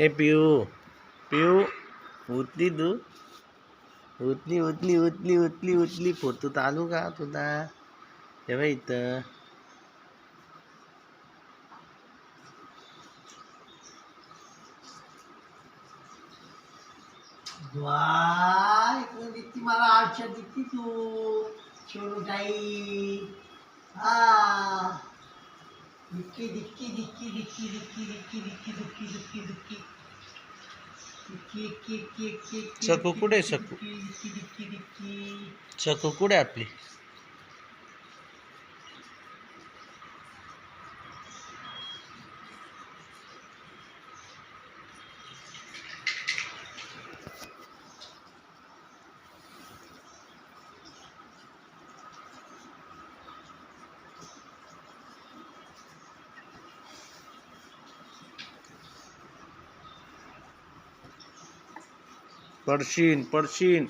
ए पिऊ पिऊ उतली तू उतली उतली उतली उतली उतली फोटो चालू का तुला तेव्हा इथं वाह इकडे दिसती मला आरशात दिसती तू छोटाई दिक्की दिक्की दिक्की दिक्की दिक्की दिक्की दिक्की दिक्की दिक्की दिक्की दिक्की दिक्की दिक्की सकू कुठे सकू दिक्की दिक्की दिक्की सकू कुठे आपली पडशीन पडशीन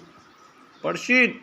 पडशीन